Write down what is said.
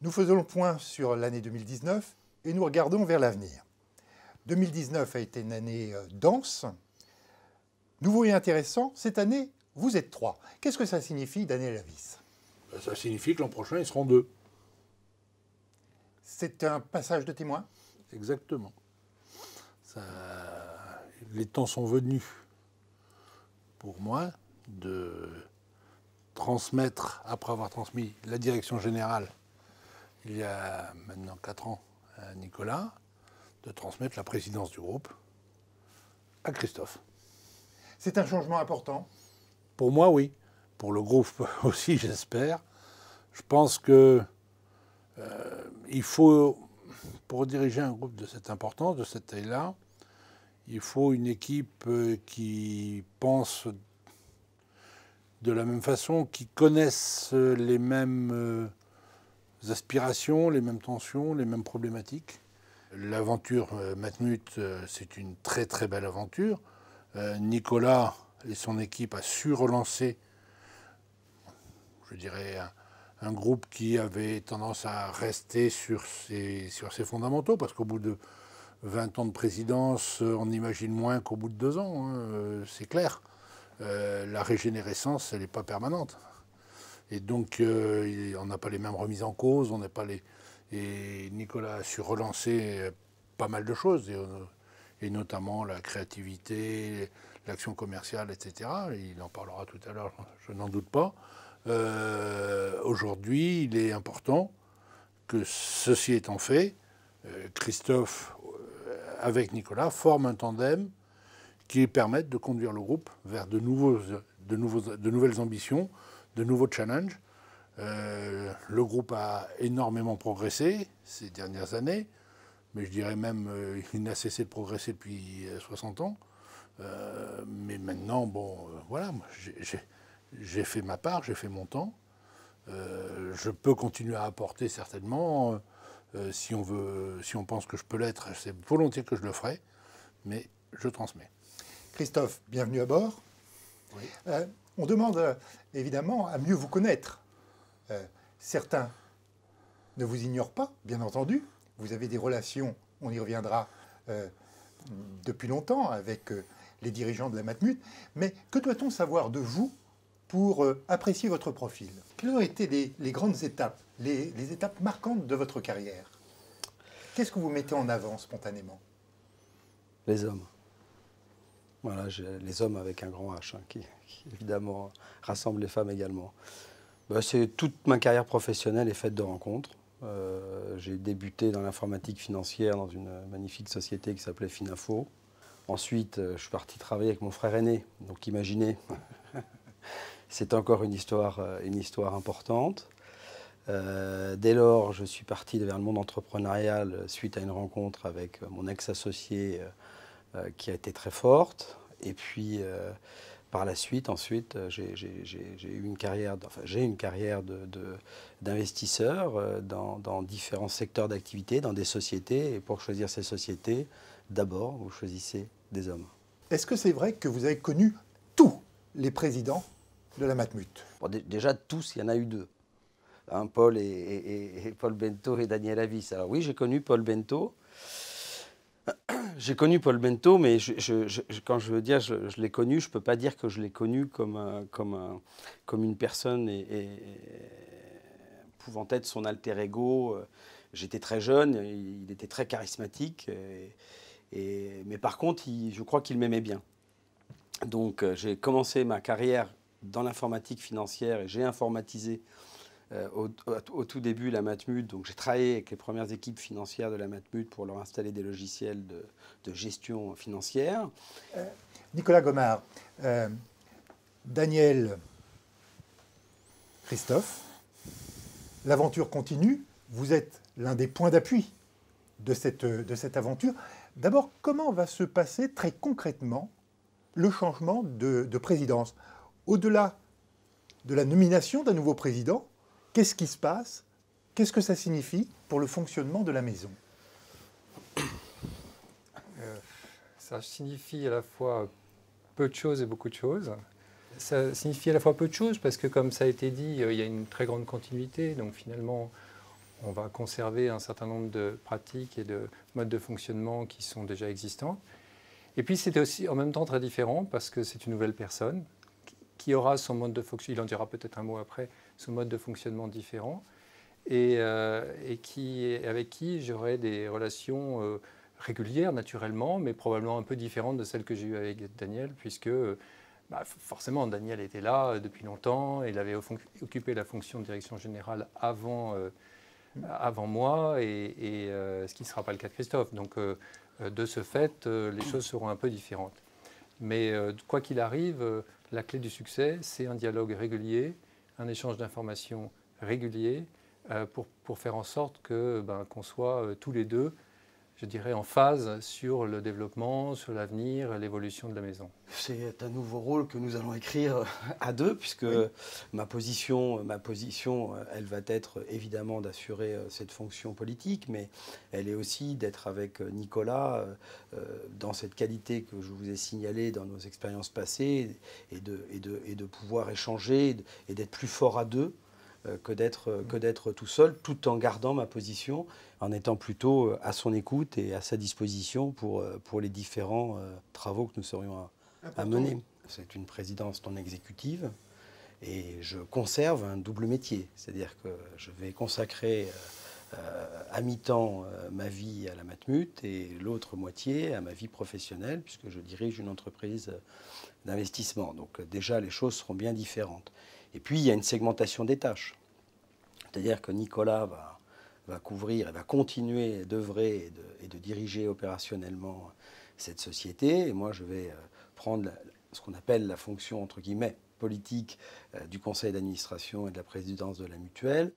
Nous faisons le point sur l'année 2019 et nous regardons vers l'avenir. 2019 a été une année dense. Nouveau et intéressant, cette année, vous êtes 3. Qu'est-ce que ça signifie, Daniel Avis? Ça signifie que l'an prochain, ils seront 2. C'est un passage de témoin? Exactement. Les temps sont venus pour moi de transmettre, après avoir transmis la direction générale il y a maintenant 4 ans à Nicolas, de transmettre la présidence du groupe à Christophe. C'est un changement important? Pour moi, oui. Pour le groupe aussi, j'espère. Je pense que il faut, pour diriger un groupe de cette importance, de cette taille-là, il faut une équipe qui pense de la même façon, qui connaissent les mêmes aspirations, les mêmes tensions, les mêmes problématiques. L'aventure Matmut, c'est une très très belle aventure. Nicolas et son équipe a su relancer, je dirais, un groupe qui avait tendance à rester sur ses fondamentaux, parce qu'au bout de 20 ans de présidence, on imagine moins qu'au bout de 2 ans, hein, c'est clair. La régénérescence, elle n'est pas permanente. Et donc, on n'a pas les mêmes remises en cause, on n'a pas les... Et Nicolas a su relancer pas mal de choses, et notamment la créativité, l'action commerciale, etc. Il en parlera tout à l'heure, je n'en doute pas. Aujourd'hui, il est important que, ceci étant fait, Christophe, avec Nicolas, forme un tandem qui permettent de conduire le groupe vers de nouvelles ambitions, de nouveaux challenges. Le groupe a énormément progressé ces dernières années, mais je dirais même qu'il n'a cessé de progresser depuis 60 ans. Mais maintenant, bon, voilà, j'ai fait ma part, j'ai fait mon temps. Je peux continuer à apporter certainement. Si on pense que je peux l'être, c'est volontiers que je le ferai, mais je transmets. Christophe, bienvenue à bord. Oui. On demande évidemment à mieux vous connaître. Certains ne vous ignorent pas, bien entendu. Vous avez des relations, on y reviendra, depuis longtemps avec les dirigeants de la Matmut. Mais que doit-on savoir de vous pour apprécier votre profil? Quelles ont été les grandes étapes, les étapes marquantes de votre carrière? Qu'est-ce que vous mettez en avant spontanément? Les hommes. Voilà, les hommes avec un grand H, hein, qui évidemment rassemble les femmes également. Toute ma carrière professionnelle est faite de rencontres. J'ai débuté dans l'informatique financière dans une magnifique société qui s'appelait Finafo. Ensuite, je suis parti travailler avec mon frère aîné. Donc imaginez, c'est encore une histoire importante. Dès lors, je suis parti vers le monde entrepreneurial suite à une rencontre avec mon ex-associé qui a été très forte. Et puis, par la suite, ensuite, j'ai eu une carrière, d'investisseur dans différents secteurs d'activité, dans des sociétés. Et pour choisir ces sociétés, d'abord, vous choisissez des hommes. Est-ce que c'est vrai que vous avez connu tous les présidents de la Matmut? Bon, déjà, tous, il y en a eu 2. Hein, Paul Paul Bento et Daniel Avis. Alors oui, j'ai connu Paul Bento. J'ai connu Paul Bento, mais quand je veux dire je l'ai connu, je ne peux pas dire que je l'ai connu comme une personne pouvant être son alter ego. J'étais très jeune, il était très charismatique, mais par contre, je crois qu'il m'aimait bien. Donc j'ai commencé ma carrière dans l'informatique financière et j'ai informatisé au tout début la Matmut. Donc j'ai travaillé avec les premières équipes financières de la Matmut pour leur installer des logiciels de gestion financière. Nicolas Gomard, Daniel, Christophe, l'aventure continue. Vous êtes l'un des points d'appui de cette aventure. D'abord, comment va se passer très concrètement le changement de présidence? Au-delà de la nomination d'un nouveau président, qu'est-ce qui se passe? Qu'est-ce que ça signifie pour le fonctionnement de la maison? Ça signifie à la fois peu de choses et beaucoup de choses. Ça signifie à la fois peu de choses parce que, comme ça a été dit, il y a une très grande continuité. Donc finalement, on va conserver un certain nombre de pratiques et de modes de fonctionnement qui sont déjà existants. Et puis c'était aussi en même temps très différent parce que c'est une nouvelle personne qui aura son mode de fonctionnement, il en dira peut-être un mot après, son mode de fonctionnement différent et avec qui j'aurai des relations régulières naturellement, mais probablement un peu différentes de celles que j'ai eues avec Daniel, puisque forcément Daniel était là depuis longtemps, il avait occupé la fonction de direction générale avant moi, et ce qui ne sera pas le cas de Christophe. Donc de ce fait, les choses seront un peu différentes. Mais quoi qu'il arrive, la clé du succès, c'est un dialogue régulier, un échange d'informations régulier, pour faire en sorte qu'on soit tous les deux, je dirais, en phase sur le développement, sur l'avenir, l'évolution de la maison. C'est un nouveau rôle que nous allons écrire à deux, puisque oui. ma position, elle va être évidemment d'assurer cette fonction politique, mais elle est aussi d'être avec Nicolas dans cette qualité que je vous ai signalée dans nos expériences passées, et de pouvoir échanger et d'être plus fort à deux que d'être tout seul, tout en gardant ma position, en étant plutôt à son écoute et à sa disposition pour les différents travaux que nous serions à mener. C'est une présidence non exécutive et je conserve un double métier, c'est-à-dire que je vais consacrer à mi-temps ma vie à la Matmut et l'autre moitié à ma vie professionnelle, puisque je dirige une entreprise d'investissement. Donc déjà, les choses seront bien différentes. Et puis, il y a une segmentation des tâches. C'est-à-dire que Nicolas va couvrir et va continuer d'œuvrer et de diriger opérationnellement cette société. Et moi, je vais prendre ce qu'on appelle la fonction, entre guillemets, politique du conseil d'administration et de la présidence de la Mutuelle.